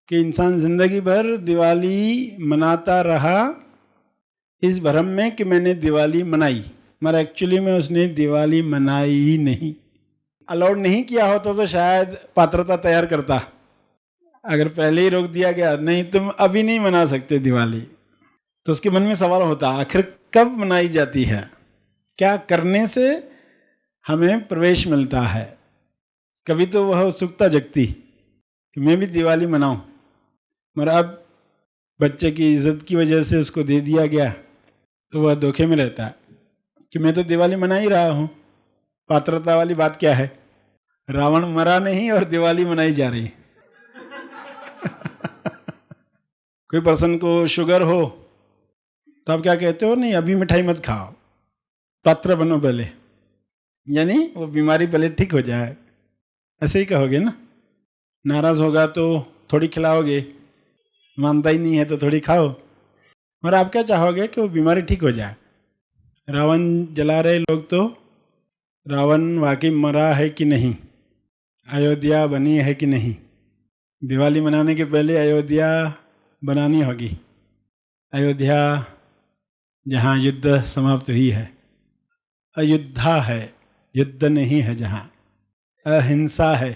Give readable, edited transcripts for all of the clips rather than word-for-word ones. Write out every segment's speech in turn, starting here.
कि इंसान जिंदगी भर दिवाली मनाता रहा इस भ्रम में कि मैंने दिवाली मनाई, मगर एक्चुअली में उसने दिवाली मनाई ही नहीं। अलाउड नहीं किया होता तो शायद पात्रता तैयार करता। अगर पहले ही रोक दिया गया, नहीं तुम अभी नहीं मना सकते दिवाली, तो उसके मन में सवाल होता आखिर कब मनाई जाती है, क्या करने से हमें प्रवेश मिलता है। कभी तो वह उत्सुकता जगती कि मैं भी दिवाली मनाऊं, मगर अब बच्चे की इज्जत की वजह से उसको दे दिया गया तो वह धोखे में रहता है कि मैं तो दिवाली मना ही रहा हूं। पात्रता वाली बात क्या है, रावण मरा नहीं और दिवाली मनाई जा रही। कोई पर्सन को शुगर हो तो आप क्या कहते हो, नहीं अभी मिठाई मत खाओ, पात्र बनो पहले, यानी वो बीमारी पहले ठीक हो जाए, ऐसे ही कहोगे ना। नाराज होगा तो थोड़ी खिलाओगे, मानता ही नहीं है तो थोड़ी खाओ, मगर आप क्या चाहोगे कि वो बीमारी ठीक हो जाए। रावण जला रहे लोग तो रावण वाकई मरा है कि नहीं, अयोध्या बनी है कि नहीं। दिवाली मनाने के पहले अयोध्या बनानी होगी। अयोध्या जहाँ युद्ध समाप्त हुई है, अयोध्या है, युद्ध नहीं है जहाँ, अहिंसा है,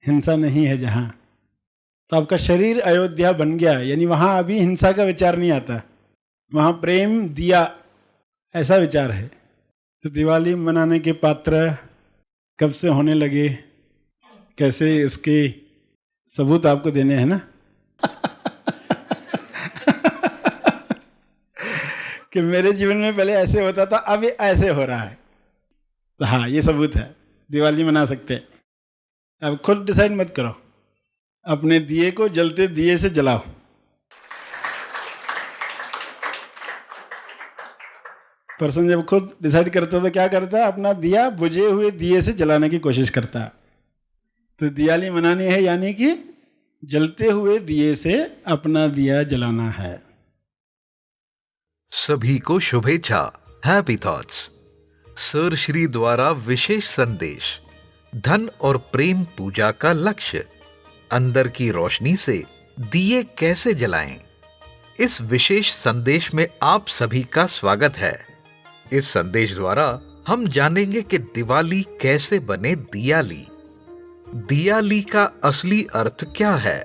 हिंसा नहीं है जहाँ। तो आपका शरीर अयोध्या बन गया, यानी वहाँ अभी हिंसा का विचार नहीं आता, वहाँ प्रेम दिया ऐसा विचार है। तो दिवाली मनाने के पात्र कब से होने लगे, कैसे, इसके सबूत आपको देने हैं ना। कि मेरे जीवन में पहले ऐसे होता था, अब ऐसे हो रहा है, तो हाँ ये सबूत है, दिवाली मना सकते हैं। अब खुद डिसाइड मत करो, अपने दिए को जलते दिए से जलाओ। पर्सन जब खुद डिसाइड करता है तो क्या करता है, अपना दिया बुझे हुए दिए से जलाने की कोशिश करता है। तो दिवाली मनानी है यानी कि जलते हुए दिए से अपना दिया जलाना है। सभी को शुभेच्छा, हैप्पी थॉट्स। सर श्री द्वारा विशेष संदेश, धन और प्रेम पूजा का लक्ष्य, अंदर की रोशनी से दिए कैसे जलाएं। इस विशेष संदेश में आप सभी का स्वागत है। इस संदेश द्वारा हम जानेंगे कि दिवाली कैसे बने दियाली, दियाली का असली अर्थ क्या है,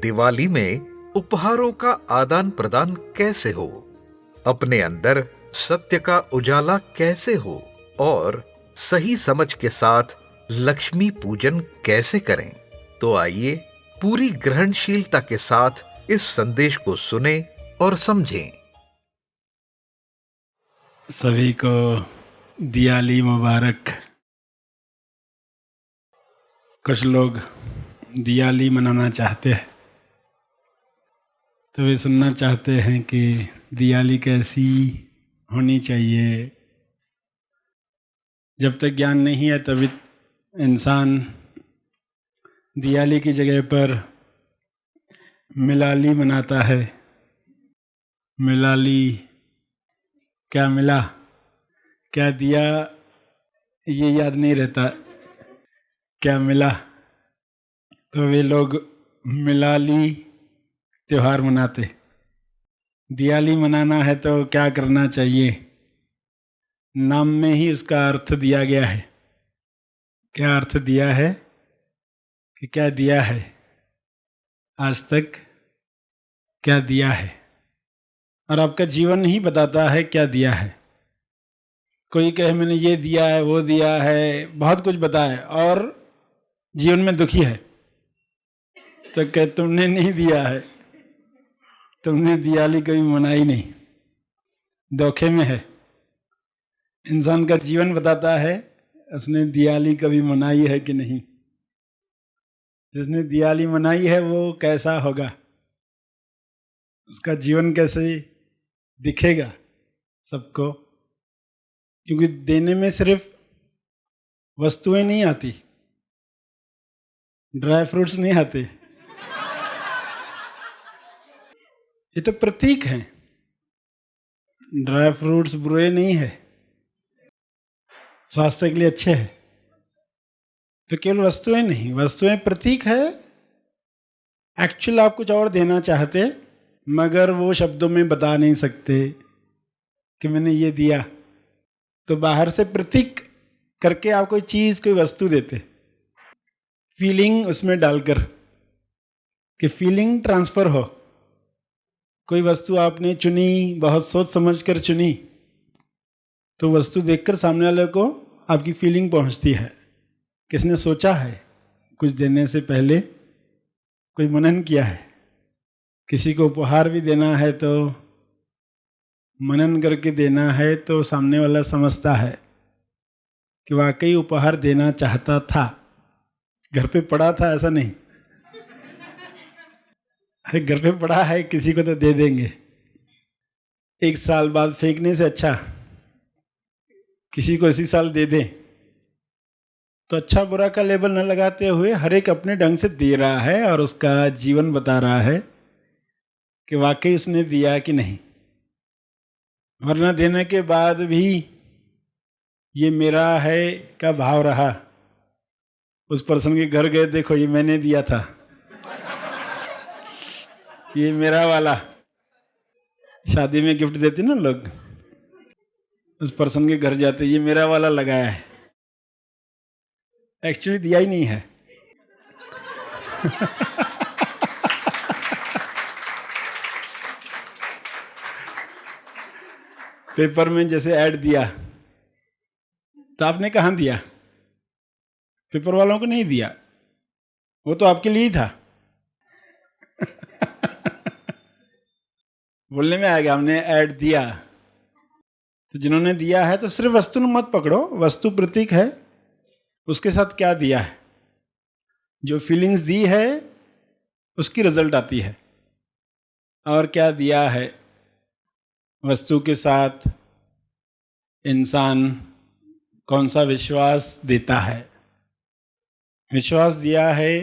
दिवाली में उपहारों का आदान प्रदान कैसे हो, अपने अंदर सत्य का उजाला कैसे हो और सही समझ के साथ लक्ष्मी पूजन कैसे करें। तो आइए पूरी ग्रहणशीलता के साथ इस संदेश को सुने और समझें। सभी को दिवाली मुबारक। कुछ लोग दिवाली मनाना चाहते हैं तो वे सुनना चाहते हैं कि दिवाली कैसी होनी चाहिए। जब तक ज्ञान नहीं है तभी इंसान दिवाली की जगह पर मिलाली मनाता है। मिलाली क्या मिला क्या दिया ये याद नहीं रहता, क्या मिला। तो वे लोग मिलाली त्योहार मनाते। दिवाली मनाना है तो क्या करना चाहिए, नाम में ही उसका अर्थ दिया गया है। क्या अर्थ दिया है कि क्या दिया है, आज तक क्या दिया है, और आपका जीवन ही बताता है क्या दिया है। कोई कहे मैंने ये दिया है वो दिया है, बहुत कुछ बताए और जीवन में दुखी है, तो कहे तुमने नहीं दिया है, तुमने दिवाली कभी मनाई नहीं, धोखे में है। इंसान का जीवन बताता है उसने दिवाली कभी मनाई है कि नहीं। जिसने दिवाली मनाई है वो कैसा होगा, उसका जीवन कैसे दिखेगा सबको। क्योंकि देने में सिर्फ वस्तुएं नहीं आती, ड्राई फ्रूट्स नहीं आते, ये तो प्रतीक हैं। ड्राई फ्रूट्स बुरे नहीं है, स्वास्थ्य के लिए अच्छे हैं। तो केवल वस्तुएं नहीं, वस्तुएं प्रतीक है एक्चुअल आप कुछ और देना चाहते, मगर वो शब्दों में बता नहीं सकते कि मैंने ये दिया। तो बाहर से प्रतीक करके आप कोई चीज़, कोई वस्तु देते, फीलिंग उसमें डालकर कि फीलिंग ट्रांसफर हो। कोई वस्तु आपने चुनी, बहुत सोच समझ कर चुनी, तो वस्तु देखकर सामने वाले को आपकी फीलिंग पहुंचती है। किसने सोचा है कुछ देने से पहले, कोई मनन किया है। किसी को उपहार भी देना है तो मनन करके देना है, तो सामने वाला समझता है कि वाकई उपहार देना चाहता था, घर पे पड़ा था ऐसा नहीं। अरे घर पे पड़ा है, किसी को तो दे देंगे। 1 साल बाद फेंकने से अच्छा किसी को इसी साल दे दें। तो अच्छा बुरा का लेबल न लगाते हुए हर एक अपने ढंग से दे रहा है और उसका जीवन बता रहा है कि वाकई उसने दिया कि नहीं। वरना देने के बाद भी ये मेरा है का भाव रहा। उस पर्सन के घर गए, देखो ये मैंने दिया था, ये मेरा वाला। शादी में गिफ्ट देते ना लोग, उस पर्सन के घर जाते, ये मेरा वाला लगाया है, एक्चुअली दिया ही नहीं है। पेपर में जैसे ऐड दिया, तो आपने कहाँ दिया? पेपर वालों को नहीं दिया, वो तो आपके लिए ही था। बोलने में आएगा हमने ऐड दिया। तो जिन्होंने दिया है तो सिर्फ वस्तु न मत पकड़ो, वस्तु प्रतीक है, उसके साथ क्या दिया है। जो फीलिंग्स दी है उसकी रिजल्ट आती है, और क्या दिया है। वस्तु के साथ इंसान कौन सा विश्वास देता है। विश्वास दिया है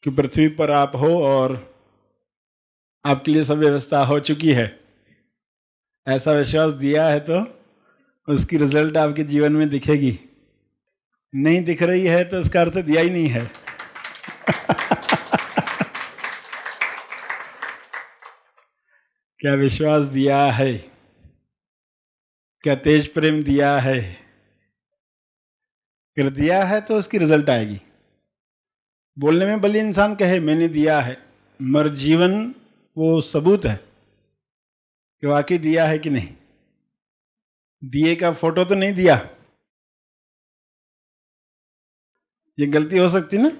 कि पृथ्वी पर आप हो और आपके लिए सब व्यवस्था हो चुकी है। ऐसा विश्वास दिया है तो उसकी रिजल्ट आपके जीवन में दिखेगी। नहीं दिख रही है तो उसका अर्थ दिया ही नहीं है। क्या विश्वास दिया है, क्या तेज प्रेम दिया है। अगर दिया है तो उसकी रिजल्ट आएगी। बोलने में भले इंसान कहे मैंने दिया है, मगर जीवन वो सबूत है कि वाकई दिया है कि नहीं। दिए का फोटो तो नहीं दिया, ये गलती हो सकती ना।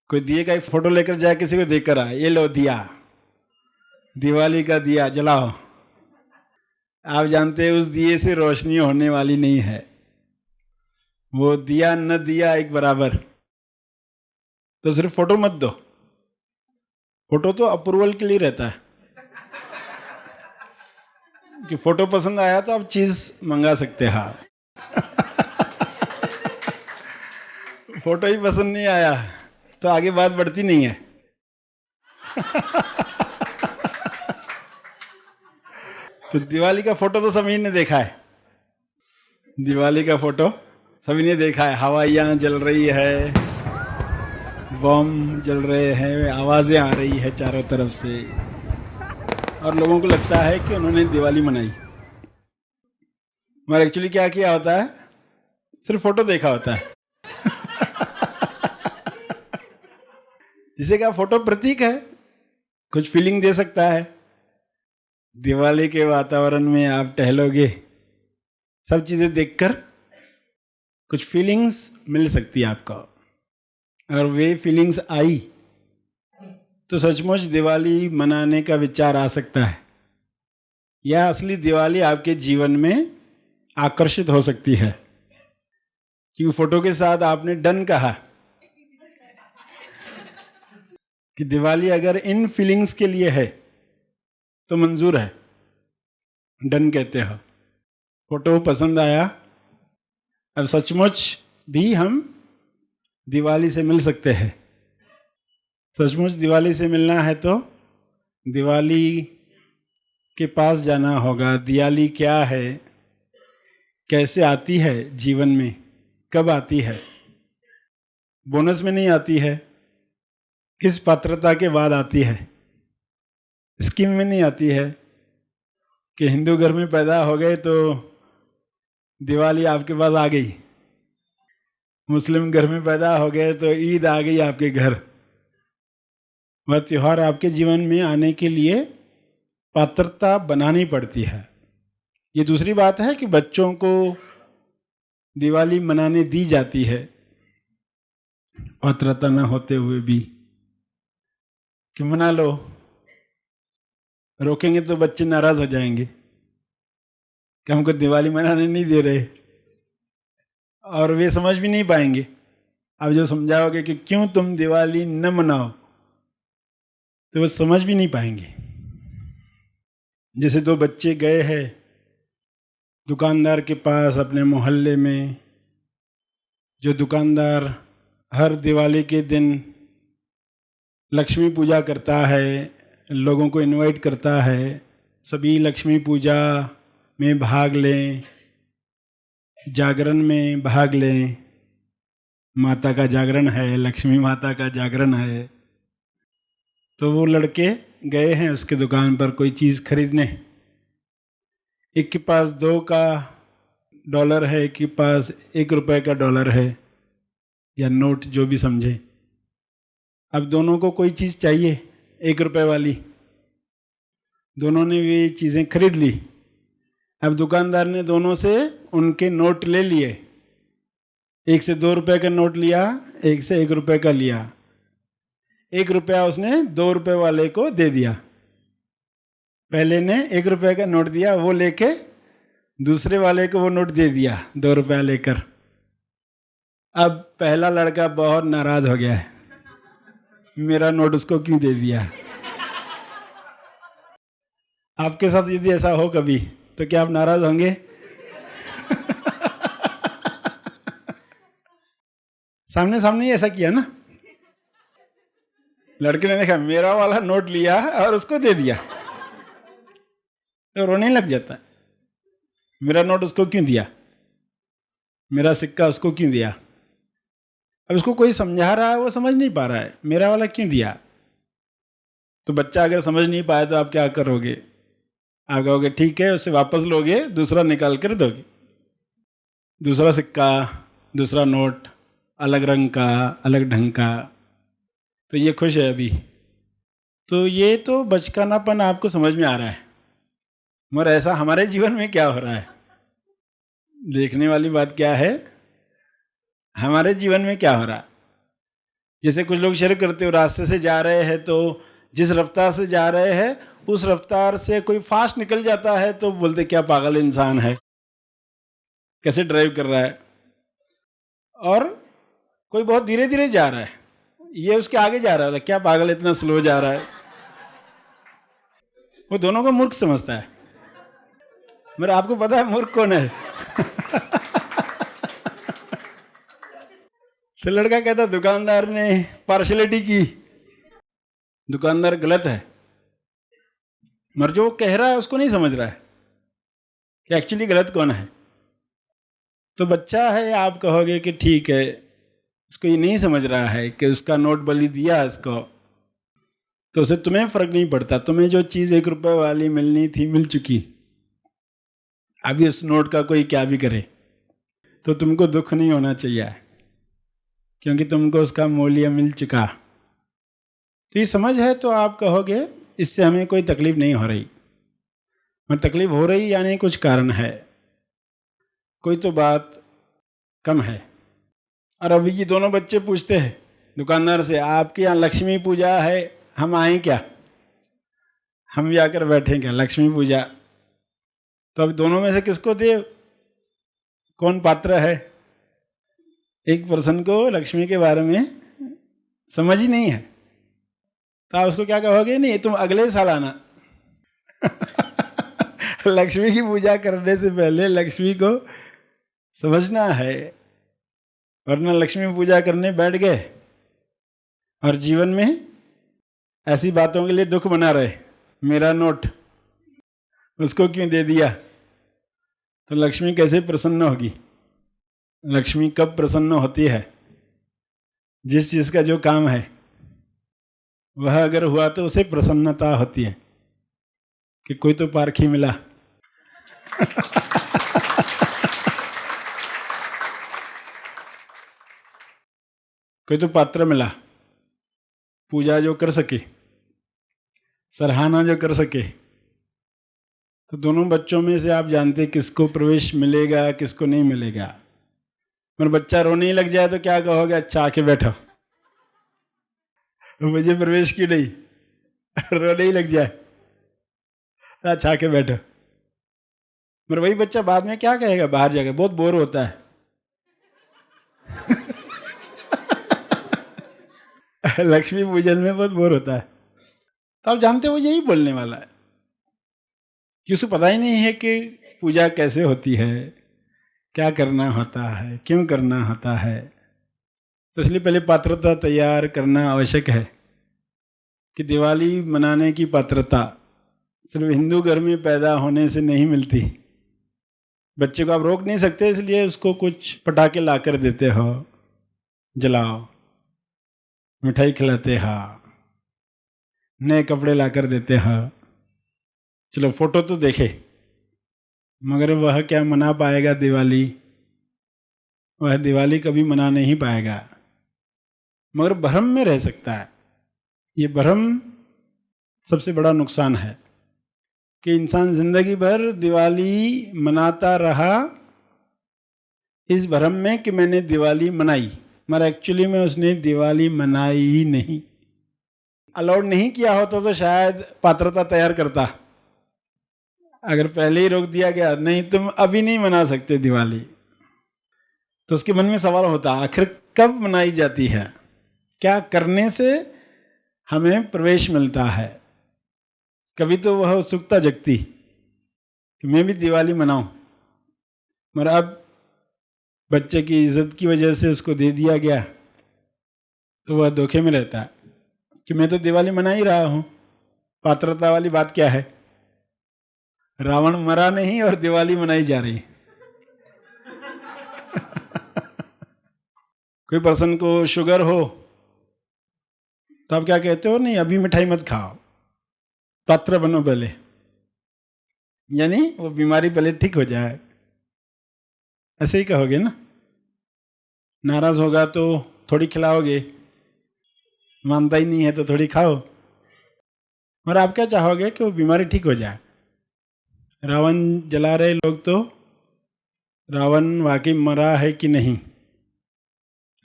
कोई दिए का एक फोटो लेकर जाए, किसी को देकर आए, ये लो दिया, दिवाली का दिया जलाओ। आप जानते हैं उस दिए से रोशनी होने वाली नहीं है। वो दिया न दिया एक बराबर। तो सिर्फ फोटो मत दो, फोटो तो अप्रूवल के लिए रहता है कि फोटो पसंद आया तो आप चीज मंगा सकते हैं। हाँ, फोटो ही पसंद नहीं आया तो आगे बात बढ़ती नहीं है। तो दिवाली का फोटो तो सभी ने देखा है। दिवाली का फोटो सभी ने देखा है। हवाइयाँ जल रही है, बम जल रहे हैं, आवाजें आ रही है चारों तरफ से, और लोगों को लगता है कि उन्होंने दिवाली मनाई। मगर एक्चुअली क्या किया होता है, सिर्फ फोटो देखा होता है। जिसे क्या फोटो प्रतीक है, कुछ फीलिंग दे सकता है। दिवाली के वातावरण में आप टहलोगे, सब चीजें देखकर कुछ फीलिंग्स मिल सकती है आपको। अगर वे फीलिंग्स आई तो सचमुच दिवाली मनाने का विचार आ सकता है, या असली दिवाली आपके जीवन में आकर्षित हो सकती है। क्योंकि फोटो के साथ आपने डन कहा कि दिवाली अगर इन फीलिंग्स के लिए है तो मंजूर है, डन कहते हो। फोटो पसंद आया, अब सचमुच भी हम दिवाली से मिल सकते हैं। सचमुच दिवाली से मिलना है तो दिवाली के पास जाना होगा। दिवाली क्या है, कैसे आती है जीवन में, कब आती है। बोनस में नहीं आती है किस पात्रता के बाद आती है? स्कीम में नहीं आती है कि हिंदू घर में पैदा हो गए तो दिवाली आपके पास आ गई, मुस्लिम घर में पैदा हो गए तो ईद आ गई आपके घर। वह त्योहार आपके जीवन में आने के लिए पात्रता बनानी पड़ती है। ये दूसरी बात है कि बच्चों को दिवाली मनाने दी जाती है पात्रता न होते हुए भी, कि मना लो। रोकेंगे तो बच्चे नाराज हो जाएंगे कि हमको दिवाली मनाने नहीं दे रहे, और वे समझ भी नहीं पाएंगे। अब जो समझाओगे कि क्यों तुम दिवाली न मनाओ, तो वो समझ भी नहीं पाएंगे। जैसे दो बच्चे गए हैं दुकानदार के पास अपने मोहल्ले में, जो दुकानदार हर दिवाली के दिन लक्ष्मी पूजा करता है, लोगों को इनवाइट करता है, सभी लक्ष्मी पूजा में भाग लें, जागरण में भाग लें। माता का जागरण है, लक्ष्मी माता का जागरण है। तो वो लड़के गए हैं उसके दुकान पर कोई चीज़ खरीदने। एक के पास 2 का डॉलर है, एक के पास 1 रुपए का डॉलर है या नोट, जो भी समझे। अब दोनों को कोई चीज़ चाहिए 1 रुपए वाली, दोनों ने वे चीज़ें खरीद ली। अब दुकानदार ने दोनों से उनके नोट ले लिए, एक से 2 रुपए का नोट लिया, एक से 1 रुपए का लिया। 1 रुपया उसने 2 रुपए वाले को दे दिया। पहले ने 1 रुपए का नोट दिया, वो लेके दूसरे वाले को वो नोट दे दिया 2 रुपया लेकर। अब पहला लड़का बहुत नाराज हो गया है, मेरा नोट उसको क्यों दे दिया। आपके साथ यदि ऐसा हो कभी, तो क्या आप नाराज होंगे? सामने सामने ही ऐसा किया ना, लड़के ने देखा मेरा वाला नोट लिया और उसको दे दिया, तो रोने लग जाता है। मेरा नोट उसको क्यों दिया, मेरा सिक्का उसको क्यों दिया। अब उसको कोई समझा रहा है, वो समझ नहीं पा रहा है, मेरा वाला क्यों दिया। तो बच्चा अगर समझ नहीं पाया तो आप क्या करोगे? आप कहोगे ठीक है, उससे वापस लोगे, दूसरा निकाल कर दोगे, दूसरा सिक्का, दूसरा नोट, अलग रंग का, अलग ढंग का। तो ये खुश है अभी। तो ये तो बचकानापन आपको समझ में आ रहा है, मगर ऐसा हमारे जीवन में क्या हो रहा है? देखने वाली बात क्या है, हमारे जीवन में क्या हो रहा है। जैसे कुछ लोग शेयर करते हो, रास्ते से जा रहे हैं तो जिस रफ्तार से जा रहे हैं उस रफ्तार से कोई फास्ट निकल जाता है तो बोलते क्या पागल इंसान है, कैसे ड्राइव कर रहा है। और कोई बहुत धीरे धीरे जा रहा है, ये उसके आगे जा रहा है, क्या पागल इतना स्लो जा रहा है। वो दोनों को मूर्ख समझता है, मगर आपको पता है मूर्ख कौन है? तो लड़का कहता दुकानदार ने पार्शलिटी की, दुकानदार गलत है, मगर जो कह रहा है उसको नहीं समझ रहा है कि एक्चुअली गलत कौन है। तो बच्चा है, आप कहोगे कि ठीक है, उसको ये नहीं समझ रहा है कि उसका नोट बलि दिया इसको, तो उसे तुम्हें फर्क नहीं पड़ता। तुम्हें जो चीज़ 1 रुपए वाली मिलनी थी मिल चुकी, अभी उस नोट का कोई क्या भी करे तो तुमको दुख नहीं होना चाहिए, क्योंकि तुमको उसका मूल्य मिल चुका। तो ये समझ है तो आप कहोगे इससे हमें कोई तकलीफ नहीं हो रही। मगर तकलीफ हो रही यानी कुछ कारण है, कोई तो बात कम है। और अभी ये दोनों बच्चे पूछते हैं दुकानदार से, आपके यहाँ लक्ष्मी पूजा है, हम आए क्या, हम भी आकर बैठे क्या लक्ष्मी पूजा। तो अब दोनों में से किसको दे, कौन पात्र है? एक पर्सन को लक्ष्मी के बारे में समझ ही नहीं है, तो आप उसको क्या कहोगे, नहीं तुम अगले साल आना। लक्ष्मी की पूजा करने से पहले लक्ष्मी को समझना है, वरना लक्ष्मी पूजा करने बैठ गए और जीवन में ऐसी बातों के लिए दुख बना रहे, मेरा नोट उसको क्यों दे दिया, तो लक्ष्मी कैसे प्रसन्न होगी। लक्ष्मी कब प्रसन्न होती है, जिस चीज़ का जो काम है। वह अगर हुआ तो उसे प्रसन्नता होती है कि कोई तो पारखी मिला। कोई तो पात्र मिला, पूजा जो कर सके, सराहना जो कर सके। तो दोनों बच्चों में से आप जानते किसको प्रवेश मिलेगा, किसको नहीं मिलेगा। मगर बच्चा रोने ही लग जाए तो क्या कहोगे? अच्छा आके बैठो, मुझे प्रवेश की नहीं। रोने ही लग जाए, अच्छा आके बैठो। मगर वही बच्चा बाद में क्या कहेगा? बाहर जाकर बहुत बोर होता है। लक्ष्मी पूजन में बहुत बोर होता है। तो आप जानते हो यही बोलने वाला है कि उसको पता ही नहीं है कि पूजा कैसे होती है, क्या करना होता है, क्यों करना होता है। तो इसलिए पहले पात्रता तैयार करना आवश्यक है कि दिवाली मनाने की पात्रता सिर्फ हिंदू घर में पैदा होने से नहीं मिलती। बच्चे को आप रोक नहीं सकते, इसलिए उसको कुछ पटाखे ला कर देते हो, जलाओ, मिठाई खिलाते हो, नए कपड़े ला कर देते हो, चलो फोटो तो देखे। मगर वह क्या मना पाएगा दिवाली? वह दिवाली कभी मना नहीं पाएगा, मगर भ्रम में रह सकता है। ये भ्रम सबसे बड़ा नुकसान है कि इंसान जिंदगी भर दिवाली मनाता रहा इस भ्रम में कि मैंने दिवाली मनाई, मगर एक्चुअली में उसने दिवाली मनाई ही नहीं। अलाउड नहीं किया होता तो शायद पात्रता तैयार करता। अगर पहले ही रोक दिया गया, नहीं तुम अभी नहीं मना सकते दिवाली, तो उसके मन में सवाल होता आखिर कब मनाई जाती है, क्या करने से हमें प्रवेश मिलता है। कभी तो वह उत्सुकता जगती कि मैं भी दिवाली मनाऊं। मगर अब बच्चे की इज्जत की वजह से उसको दे दिया गया तो वह धोखे में रहता है कि मैं तो दिवाली मना ही रहा हूं। पात्रता वाली बात क्या है? रावण मरा नहीं और दिवाली मनाई जा रही। कोई पर्सन को शुगर हो तो आप क्या कहते हो? नहीं अभी मिठाई मत खाओ, पात्र बनो पहले, यानी वो बीमारी पहले ठीक हो जाए। ऐसे ही कहोगे ना। नाराज होगा तो थोड़ी खिलाओगे, मानता ही नहीं है तो थोड़ी खाओ। और आप क्या चाहोगे? कि वो बीमारी ठीक हो जाए। रावण जला रहे लोग तो रावण वाकई मरा है कि नहीं,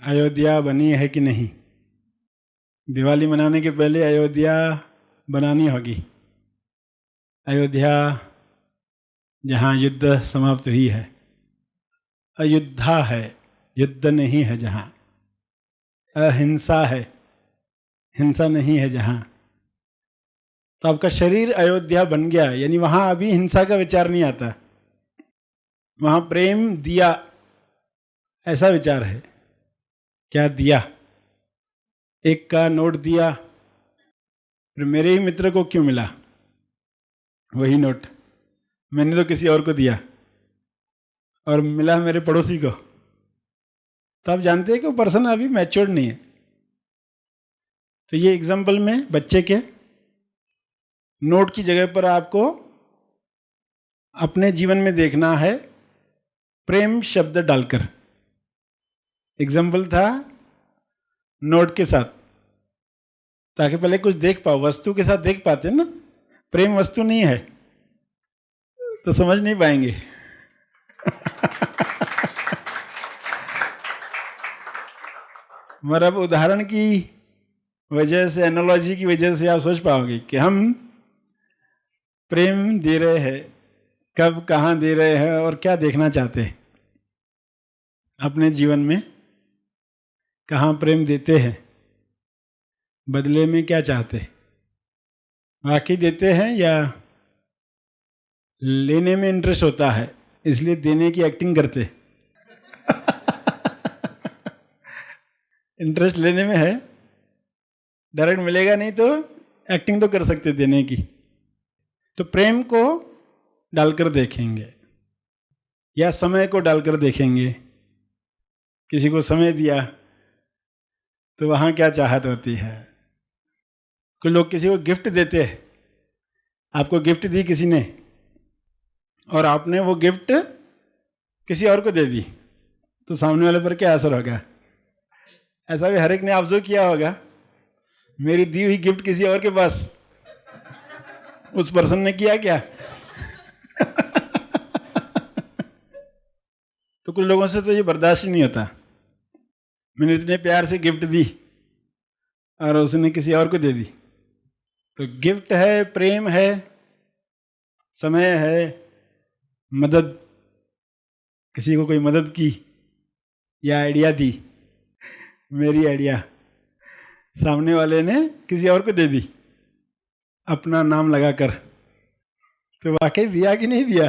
अयोध्या बनी है कि नहीं। दिवाली मनाने के पहले अयोध्या बनानी होगी। अयोध्या जहाँ युद्ध समाप्त हुई है, अयोध्या है, युद्ध नहीं है जहाँ। अहिंसा है, हिंसा नहीं है जहाँ। तो आपका शरीर अयोध्या बन गया, यानी वहाँ अभी हिंसा का विचार नहीं आता, वहाँ प्रेम दिया ऐसा विचार है। क्या दिया? एक का नोट दिया, फिर मेरे ही मित्र को क्यों मिला वही नोट? मैंने तो किसी और को दिया और मिला मेरे पड़ोसी को। तो आप जानते हैं कि वो पर्सन अभी मैच्योर्ड नहीं है। तो ये एग्जाम्पल में बच्चे के नोट की जगह पर आपको अपने जीवन में देखना है प्रेम शब्द डालकर। एग्जाम्पल था नोट के साथ, ताकि पहले कुछ देख पाओ, वस्तु के साथ देख पाते ना। प्रेम वस्तु नहीं है तो समझ नहीं पाएंगे। मगर अब उदाहरण की वजह से, एनालॉजी की वजह से आप सोच पाओगे कि हम प्रेम दे रहे हैं, कब कहाँ दे रहे हैं और क्या देखना चाहते हैं अपने जीवन में। कहाँ प्रेम देते हैं, बदले में क्या चाहते हैं? वाकई देते हैं या लेने में इंटरेस्ट होता है इसलिए देने की एक्टिंग करते? इंटरेस्ट लेने में है, डायरेक्ट मिलेगा नहीं तो एक्टिंग तो कर सकते देने की। तो प्रेम को डालकर देखेंगे या समय को डालकर देखेंगे। किसी को समय दिया तो वहाँ क्या चाहत होती है? कुछ लोग किसी को गिफ्ट देते हैं, आपको गिफ्ट दी किसी ने और आपने वो गिफ्ट किसी और को दे दी, तो सामने वाले पर क्या असर होगा? ऐसा भी हर एक ने ऑब्जर्व किया होगा, मेरी दी हुई गिफ्ट किसी और के पास, उस पर्सन ने किया क्या? तो कुछ लोगों से तो ये बर्दाश्त ही नहीं होता, मैंने इतने प्यार से गिफ्ट दी और उसने किसी और को दे दी। तो गिफ्ट है, प्रेम है, समय है, मदद, किसी को कोई मदद की या आइडिया दी, मेरी आइडिया सामने वाले ने किसी और को दे दी अपना नाम लगाकर, तो वाकई दिया कि नहीं दिया?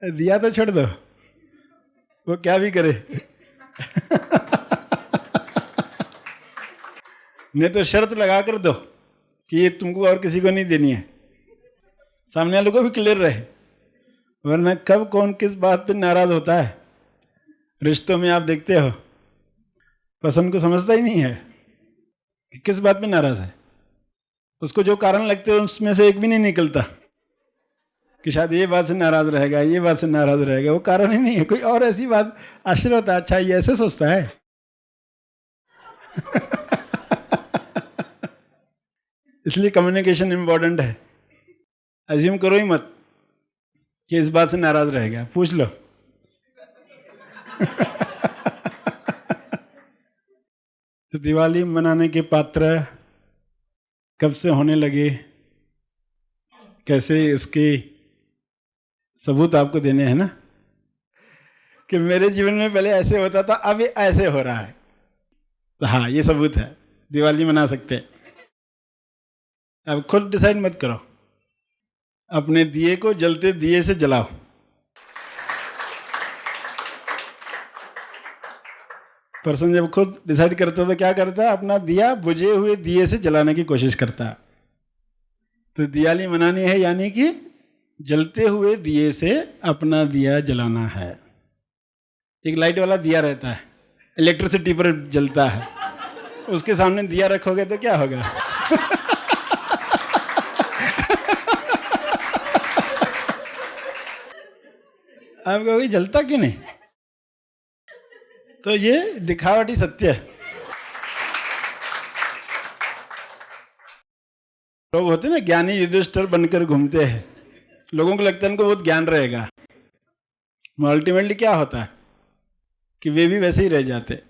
दिया तो छोड़ दो, वो क्या भी करे। नहीं तो शर्त लगा कर दो कि ये तुमको और किसी को नहीं देनी है, सामने वालों को भी क्लियर रहे, वरना कब कौन किस बात पे नाराज होता है। रिश्तों में आप देखते हो, पसंद को समझता ही नहीं है कि किस बात पे नाराज है, उसको जो कारण लगते हैं उसमें से एक भी नहीं निकलता कि शायद ये बात से नाराज रहेगा, ये बात से नाराज रहेगा, वो कारण ही नहीं है, कोई और ऐसी बात। आश्चर्य होता है, अच्छा ये ऐसे सोचता है। इसलिए कम्युनिकेशन इंपॉर्टेंट है। अज्यूम करो ही मत कि इस बात से नाराज रहेगा, पूछ लो। तो दिवाली मनाने के पात्र कब से होने लगे, कैसे, इसके सबूत आपको देने हैं ना, कि मेरे जीवन में पहले ऐसे होता था, अब ये ऐसे हो रहा है। तो हाँ, ये सबूत है, दिवाली मना सकते हैं। अब खुद डिसाइड मत करो, अपने दिए को जलते दिए से जलाओ। पर्सन जब खुद डिसाइड करता है तो क्या करता है? अपना दिया बुझे हुए दिए से जलाने की कोशिश करता है। तो दिवाली मनानी है यानी कि जलते हुए दिए से अपना दिया जलाना है। एक लाइट वाला दिया रहता है, इलेक्ट्रिसिटी पर जलता है, उसके सामने दिया रखोगे तो क्या होगा? आप कहोगे जलता क्यों नहीं? तो ये दिखावटी सत्य है। लोग होते हैं ना, ज्ञानी युधिष्ठिर बनकर घूमते हैं, लोगों को लगता है उनको बहुत ज्ञान रहेगा, अल्टीमेटली क्या होता है कि वे भी वैसे ही रह जाते।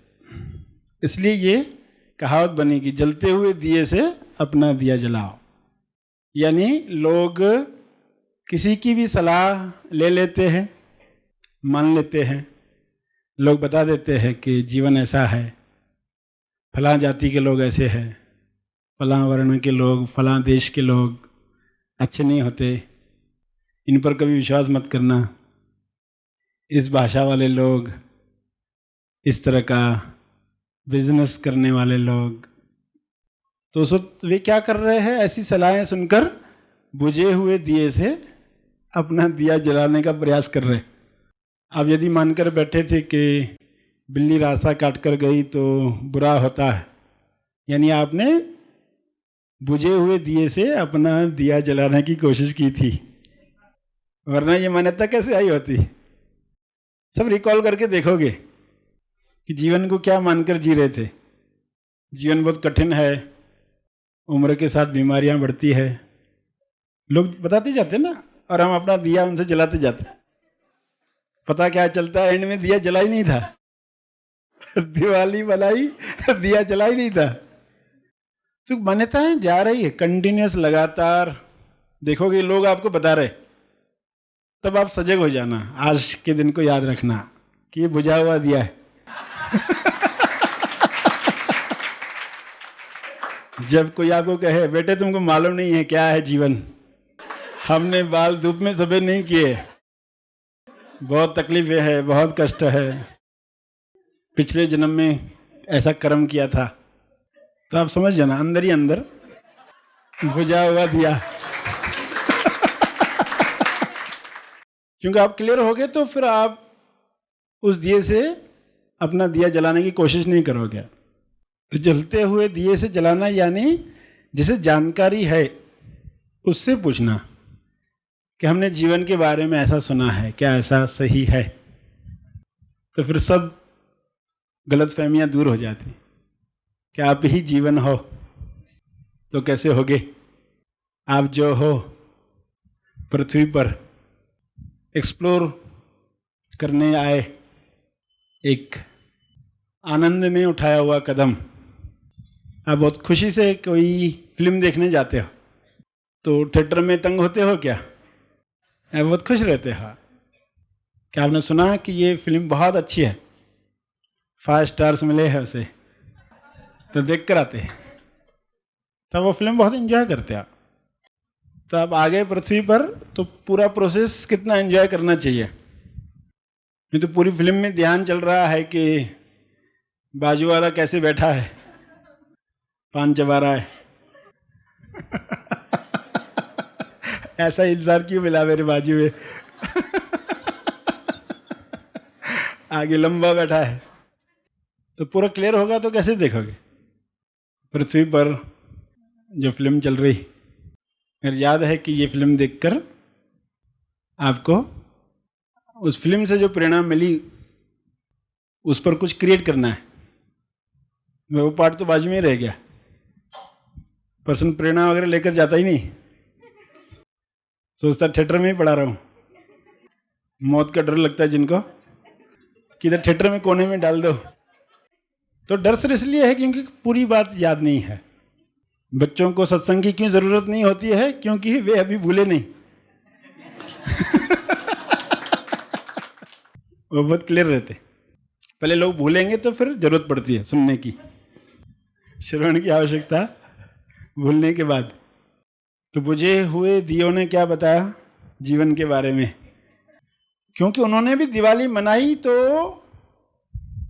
इसलिए ये कहावत बनी कि जलते हुए दिए से अपना दिया जलाओ। यानी लोग किसी की भी सलाह ले लेते हैं, मान लेते हैं, लोग बता देते हैं कि जीवन ऐसा है, फलां जाति के लोग ऐसे हैं, फलां वर्ण के लोग, फलां देश के लोग अच्छे नहीं होते, इन पर कभी विश्वास मत करना, इस भाषा वाले लोग, इस तरह का बिजनेस करने वाले लोग। तो उस वक्त वे क्या कर रहे हैं? ऐसी सलाहें सुनकर बुझे हुए दिए से अपना दिया जलाने का प्रयास कर रहे हैं। अब यदि मानकर बैठे थे कि बिल्ली रास्ता काट कर गई तो बुरा होता है, यानी आपने बुझे हुए दिए से अपना दिया जलाने की कोशिश की थी, वरना ये मान्यता कैसे आई होती? सब रिकॉल करके देखोगे कि जीवन को क्या मानकर जी रहे थे। जीवन बहुत कठिन है, उम्र के साथ बीमारियां बढ़ती है, लोग बताते जाते ना, और हम अपना दिया उनसे जलाते जाते। पता क्या चलता है? एंड में दिया जला ही नहीं था। दिवाली बनाई, दिया जला ही नहीं था। तो मान्यताएं जा रही है कंटिन्यूअस, लगातार। देखोगे लोग आपको बता रहे, तब आप सजग हो जाना, आज के दिन को याद रखना कि ये बुझा हुआ दिया है। जब कोई आपको कहे बेटे तुमको मालूम नहीं है क्या है जीवन, हमने बाल धूप में सफेद नहीं किए, बहुत तकलीफें है, बहुत कष्ट है, पिछले जन्म में ऐसा कर्म किया था, तो आप समझ जाना अंदर ही अंदर बुझा हुआ दिया। क्योंकि आप क्लियर हो गए तो फिर आप उस दिए से अपना दिया जलाने की कोशिश नहीं करोगे। तो जलते हुए दिए से जलाना यानी जिसे जानकारी है उससे पूछना कि हमने जीवन के बारे में ऐसा सुना है, क्या ऐसा सही है? तो फिर सब गलतफहमियां दूर हो जाती। क्या आप ही जीवन हो तो कैसे होगे? आप जो हो पृथ्वी पर एक्सप्लोर करने आए, एक आनंद में उठाया हुआ कदम। आप बहुत खुशी से कोई फिल्म देखने जाते हो तो थिएटर में तंग होते हो क्या? आप बहुत खुश रहते हो। क्या आपने सुना कि ये फिल्म बहुत अच्छी है, 5 स्टार्स मिले हैं उसे, तो देख कर आते हैं, तब वो फिल्म बहुत एंजॉय करते हैं। तो आप आ गए पृथ्वी पर तो पूरा प्रोसेस कितना एंजॉय करना चाहिए। नहीं तो पूरी फिल्म में ध्यान चल रहा है कि बाजू वाला कैसे बैठा है, पान चबा रहा है ऐसा इंतजार क्यों मिला मेरे बाजू में आगे लंबा बैठा है। तो पूरा क्लियर होगा तो कैसे देखोगे? पृथ्वी पर जो फिल्म चल रही, मेरे याद है कि ये फिल्म देखकर आपको उस फिल्म से जो प्रेरणा मिली उस पर कुछ क्रिएट करना है। वो पार्ट तो बाजू में ही रह गया, पर्सन प्रेरणा वगैरह लेकर जाता ही नहीं, सोचता थिएटर में ही पड़ा रहा हूं। मौत का डर लगता है जिनको, किधर थिएटर में कोने में डाल दो। तो डर सिर्फ इसलिए है क्योंकि पूरी बात याद नहीं है। बच्चों को सत्संग की क्यों जरूरत नहीं होती है? क्योंकि वे अभी भूले नहीं वो बहुत क्लियर रहते। पहले लोग भूलेंगे तो फिर जरूरत पड़ती है सुनने की, श्रवण की आवश्यकता भूलने के बाद। तो बुझे हुए दियों ने क्या बताया जीवन के बारे में? क्योंकि उन्होंने भी दिवाली मनाई तो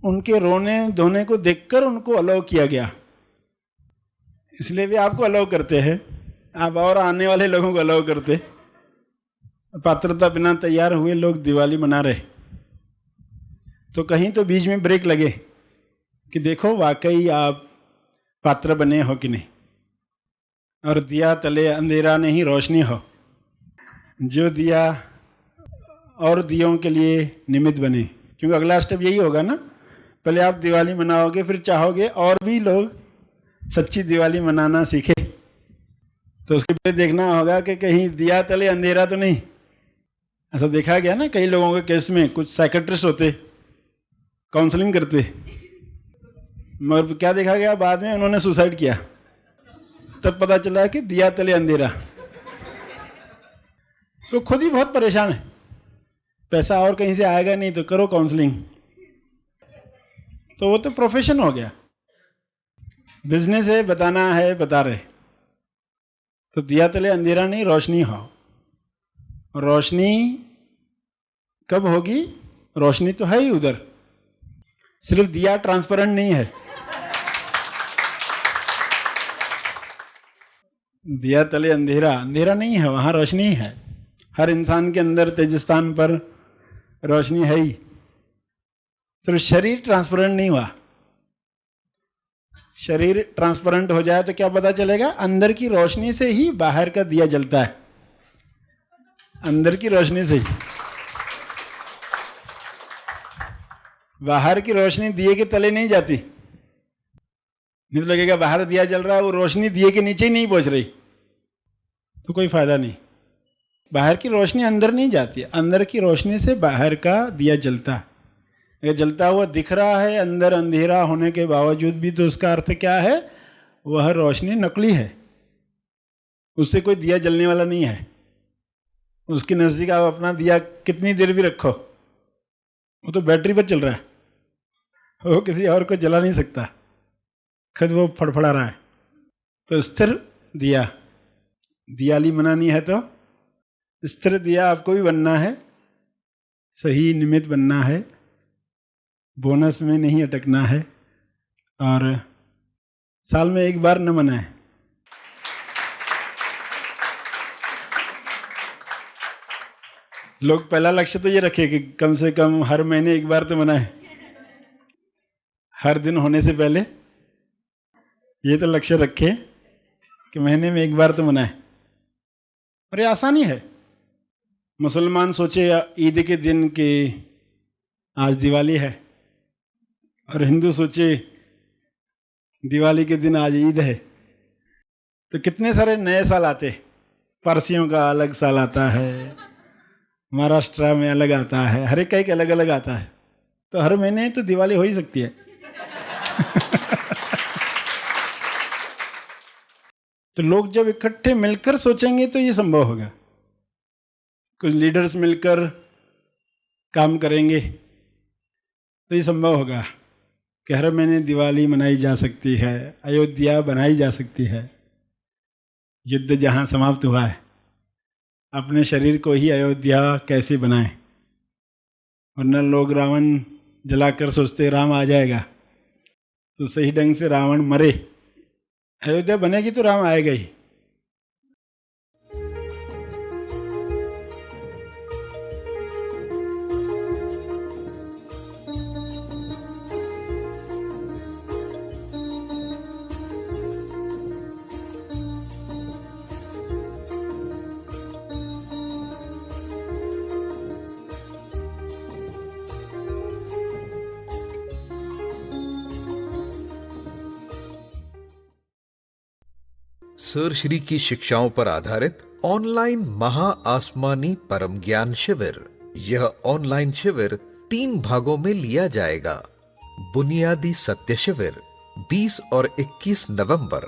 उनके रोने धोने को देखकर उनको अलाउ किया गया, इसलिए वे आपको अलाउ करते हैं। आप और आने वाले लोगों को अलाउ करते। पात्रता बिना तैयार हुए लोग दिवाली मना रहे, तो कहीं तो बीच में ब्रेक लगे कि देखो वाकई आप पात्र बने हो कि नहीं। और दिया तले अंधेरा नहीं रोशनी हो, जो दिया और दियों के लिए निमित्त बने। क्योंकि अगला स्टेप यही होगा ना, पहले आप दिवाली मनाओगे फिर चाहोगे और भी लोग सच्ची दिवाली मनाना सीखे, तो उसके पहले देखना होगा कि कहीं दिया तले अंधेरा तो नहीं। ऐसा देखा गया ना कई लोगों के केस में, कुछ साइकेट्रिस्ट होते काउंसलिंग करते, मगर क्या देखा गया बाद में उन्होंने सुसाइड किया। तब पता चला कि दिया तले अंधेरा। तो खुद ही बहुत परेशान है, पैसा और कहीं से आएगा नहीं तो करो काउंसलिंग। तो वो तो प्रोफेशन हो गया, बिजनेस है, बताना है बता रहे। तो दिया तले अंधेरा नहीं रोशनी हो। रोशनी कब होगी? रोशनी तो है ही उधर, सिर्फ दिया ट्रांसपेरेंट नहीं है। दिया तले अंधेरा, अंधेरा नहीं है, वहां रोशनी है। हर इंसान के अंदर तेजस्थान पर रोशनी है ही, सिर्फ शरीर ट्रांसपेरेंट नहीं हुआ। शरीर ट्रांसपेरेंट हो जाए तो क्या पता चलेगा? अंदर की रोशनी से ही बाहर का दिया जलता है, अंदर की रोशनी से ही। बाहर की रोशनी दिए के तले नहीं जाती, नहीं तो लगेगा बाहर दिया जल रहा है, वो रोशनी दिए के नीचे ही नहीं पहुंच रही, तो कोई फायदा नहीं। बाहर की रोशनी अंदर नहीं जाती, अंदर की रोशनी से बाहर का दिया जलता है। अगर जलता हुआ दिख रहा है अंदर अंधेरा होने के बावजूद भी, तो उसका अर्थ क्या है? वह रोशनी नकली है, उससे कोई दिया जलने वाला नहीं है। उसके नजदीक आप अपना दिया कितनी देर भी रखो, वो तो बैटरी पर चल रहा है, वो किसी और को जला नहीं सकता, खुद वो फड़फड़ा रहा है। तो स्थिर दिया, दियाली मनानी है तो स्थिर दिया आपको भी बनना है, सही निमित्त बनना है, बोनस में नहीं अटकना है, और साल में एक बार न मनाए। लोग पहला लक्ष्य तो ये रखे कि कम से कम हर महीने एक बार तो मनाए, हर दिन होने से पहले ये तो लक्ष्य रखे कि महीने में एक बार तो मनाए। और ये आसानी है। मुसलमान सोचे ईद के दिन कि आज दिवाली है, और हिंदू सोचे दिवाली के दिन आज ईद है, तो कितने सारे नए साल आते। पारसियों का अलग साल आता है, महाराष्ट्र में अलग आता है, हर एक का एक अलग अलग आता है। तो हर महीने तो दिवाली हो ही सकती है। तो लोग जब इकट्ठे मिलकर सोचेंगे तो ये संभव होगा। कुछ लीडर्स मिलकर काम करेंगे तो ये संभव होगा कि हर महीने दिवाली मनाई जा सकती है, अयोध्या बनाई जा सकती है। युद्ध जहाँ समाप्त हुआ है, अपने शरीर को ही अयोध्या कैसे बनाएं। वरना लोग रावण जलाकर सोचते राम आ जाएगा, तो सही ढंग से रावण मरे, अयोध्या बनेगी तो राम आएगा ही। सर श्री की शिक्षाओं पर आधारित ऑनलाइन महा आसमानी परम ज्ञान शिविर। यह ऑनलाइन शिविर 3 भागों में लिया जाएगा। बुनियादी सत्य शिविर 20 और 21 नवंबर,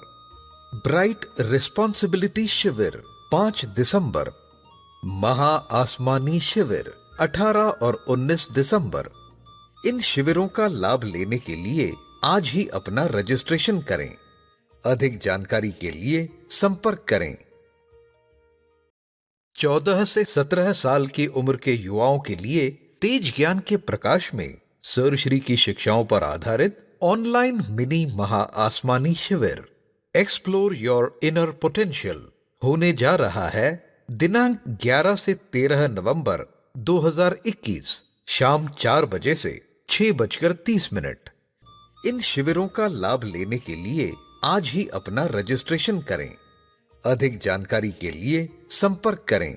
ब्राइट रिस्पॉन्सिबिलिटी शिविर 5 दिसंबर, महा आसमानी शिविर 18 और 19 दिसंबर। इन शिविरों का लाभ लेने के लिए आज ही अपना रजिस्ट्रेशन करें। अधिक जानकारी के लिए संपर्क करें। 14 से 17 साल की उम्र के युवाओं के लिए तेज ज्ञान के प्रकाश में सर श्री की शिक्षाओं पर आधारित ऑनलाइन मिनी महा आसमानी शिविर एक्सप्लोर योर इनर पोटेंशियल होने जा रहा है दिनांक 11 से 13 नवंबर 2021 शाम 4 बजे से 6:30। इन शिविरों का लाभ लेने के लिए आज ही अपना रजिस्ट्रेशन करें। अधिक जानकारी के लिए संपर्क करें।